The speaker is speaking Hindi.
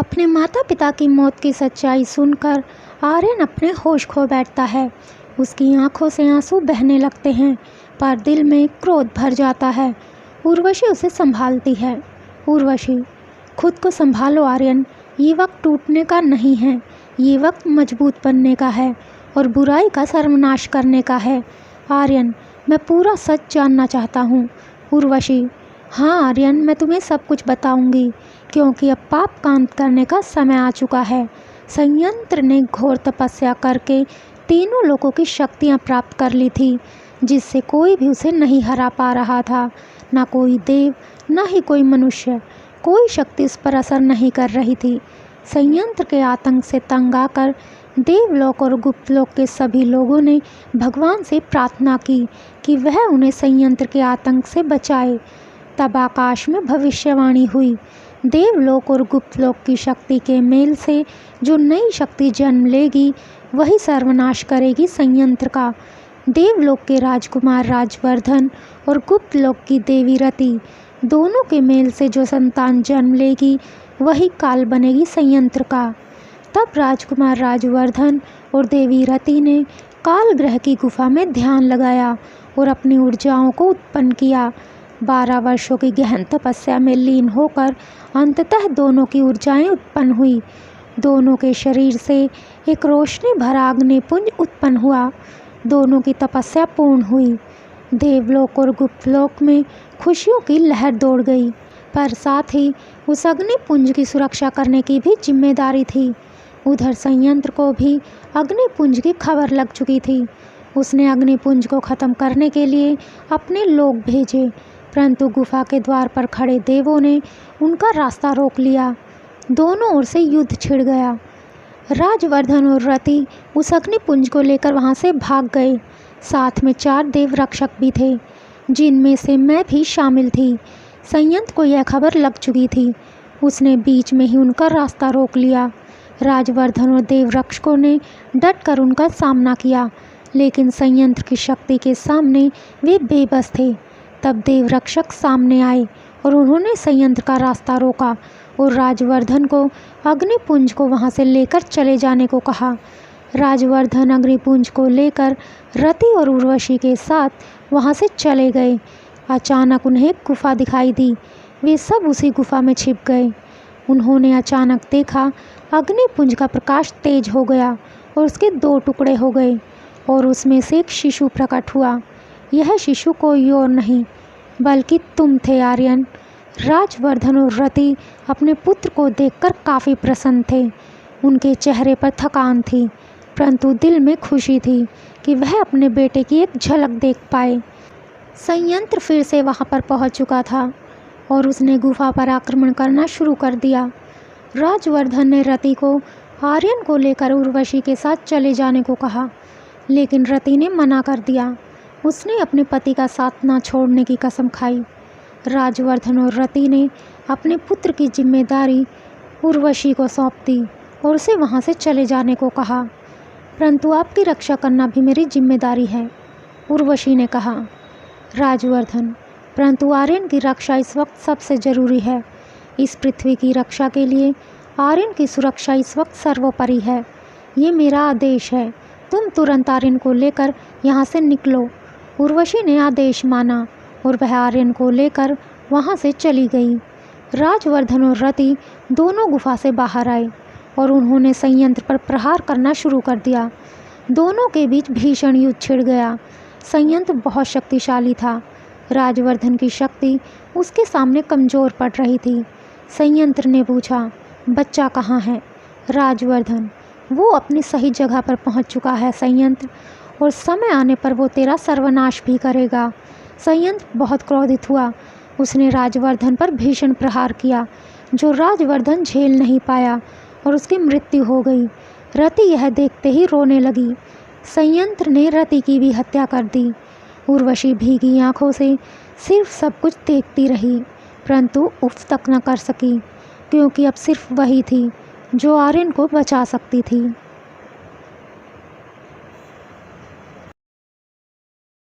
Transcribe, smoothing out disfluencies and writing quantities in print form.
अपने माता पिता की मौत की सच्चाई सुनकर आर्यन अपने होश खो बैठता है। उसकी आंखों से आंसू बहने लगते हैं, पर दिल में क्रोध भर जाता है। उर्वशी उसे संभालती है। उर्वशी, खुद को संभालो आर्यन, ये वक्त टूटने का नहीं है, ये वक्त मजबूत बनने का है और बुराई का सर्वनाश करने का है। आर्यन, मैं पूरा सच जानना चाहता हूँ। उर्वशी, हाँ आर्यन, मैं तुम्हें सब कुछ बताऊंगी, क्योंकि अब पाप कांत करने का समय आ चुका है। संयंत्र ने घोर तपस्या करके तीनों लोगों की शक्तियाँ प्राप्त कर ली थी, जिससे कोई भी उसे नहीं हरा पा रहा था। ना कोई देव, ना ही कोई मनुष्य, कोई शक्ति उस पर असर नहीं कर रही थी। संयंत्र के आतंक से तंग आकर देवलोक और गुप्तलोक के सभी लोगों ने भगवान से प्रार्थना की कि वह उन्हें संयंत्र के आतंक से बचाए। तब आकाश में भविष्यवाणी हुई, देवलोक और गुप्तलोक की शक्ति के मेल से जो नई शक्ति जन्म लेगी, वही सर्वनाश करेगी संयंत्र का। देवलोक के राजकुमार राजवर्धन और गुप्तलोक की देवी रति, दोनों के मेल से जो संतान जन्म लेगी, वही काल बनेगी संयंत्र का। तब राजकुमार राजवर्धन और देवी रति ने काल ग्रह की गुफा में ध्यान लगाया और अपनी ऊर्जाओं को उत्पन्न किया। 12 वर्षों की गहन तपस्या में लीन होकर अंततः दोनों की ऊर्जाएं उत्पन्न हुई। दोनों के शरीर से एक रोशनी भरा अग्निपुंज उत्पन्न हुआ। दोनों की तपस्या पूर्ण हुई। देवलोक और गुप्तलोक में खुशियों की लहर दौड़ गई, पर साथ ही उस अग्निपुंज की सुरक्षा करने की भी जिम्मेदारी थी। उधर संयंत्र को भी अग्निपुंज की खबर लग चुकी थी। उसने अग्निपुंज को ख़त्म करने के लिए अपने लोग भेजे, परंतु गुफा के द्वार पर खड़े देवों ने उनका रास्ता रोक लिया। दोनों ओर से युद्ध छिड़ गया। राजवर्धन और रति उस अग्निपुंज को लेकर वहां से भाग गए। साथ में 4 देव रक्षक भी थे, जिनमें से मैं भी शामिल थी। संयंत्र को यह खबर लग चुकी थी। उसने बीच में ही उनका रास्ता रोक लिया। राजवर्धन और देव रक्षकों ने डट कर उनका सामना किया, लेकिन संयंत्र की शक्ति के सामने वे बेबस थे। तब देव रक्षक सामने आए और उन्होंने संयंत्र का रास्ता रोका और राजवर्धन को अग्निपुंज को वहां से लेकर चले जाने को कहा। राजवर्धन अग्निपुंज को लेकर रति और उर्वशी के साथ वहां से चले गए। अचानक उन्हें एक गुफा दिखाई दी। वे सब उसी गुफा में छिप गए। उन्होंने अचानक देखा, अग्निपुंज का प्रकाश तेज हो गया और उसके 2 टुकड़े हो गए और उसमें से एक शिशु प्रकट हुआ। यह शिशु कोई और नहीं बल्कि तुम थे आर्यन। राजवर्धन और रति अपने पुत्र को देखकर काफ़ी प्रसन्न थे। उनके चेहरे पर थकान थी, परंतु दिल में खुशी थी कि वह अपने बेटे की एक झलक देख पाए। संयंत्र फिर से वहां पर पहुंच चुका था और उसने गुफा पर आक्रमण करना शुरू कर दिया। राजवर्धन ने रति को आर्यन को लेकर उर्वशी के साथ चले जाने को कहा, लेकिन रति ने मना कर दिया। उसने अपने पति का साथ ना छोड़ने की कसम खाई। राजवर्धन और रति ने अपने पुत्र की जिम्मेदारी उर्वशी को सौंप दी और उसे वहां से चले जाने को कहा, परंतु आपकी रक्षा करना भी मेरी जिम्मेदारी है, उर्वशी ने कहा। राजवर्धन, परंतु आर्यन की रक्षा इस वक्त सबसे ज़रूरी है। इस पृथ्वी की रक्षा के लिए आर्यन की सुरक्षा इस वक्त सर्वोपरि है। ये मेरा आदेश है। तुम तुरंत आर्यन को लेकर यहाँ से निकलो। उर्वशी ने आदेश माना और वह आर्यन को लेकर वहाँ से चली गई। राजवर्धन और रति दोनों गुफा से बाहर आए और उन्होंने संयंत्र पर प्रहार करना शुरू कर दिया। दोनों के बीच भीषण युद्ध छिड़ गया। संयंत्र बहुत शक्तिशाली था। राजवर्धन की शक्ति उसके सामने कमज़ोर पड़ रही थी। संयंत्र ने पूछा, बच्चा कहाँ है? राजवर्धन, वो अपनी सही जगह पर पहुंच चुका है संयंत्र, और समय आने पर वो तेरा सर्वनाश भी करेगा। संयंत्र बहुत क्रोधित हुआ। उसने राजवर्धन पर भीषण प्रहार किया, जो राजवर्धन झेल नहीं पाया और उसकी मृत्यु हो गई। रति यह देखते ही रोने लगी। संयंत्र ने रति की भी हत्या कर दी। उर्वशी भीगी आंखों से सिर्फ सब कुछ देखती रही, परंतु उफ तक न कर सकी, क्योंकि अब सिर्फ वही थी जो आर्यन को बचा सकती थी।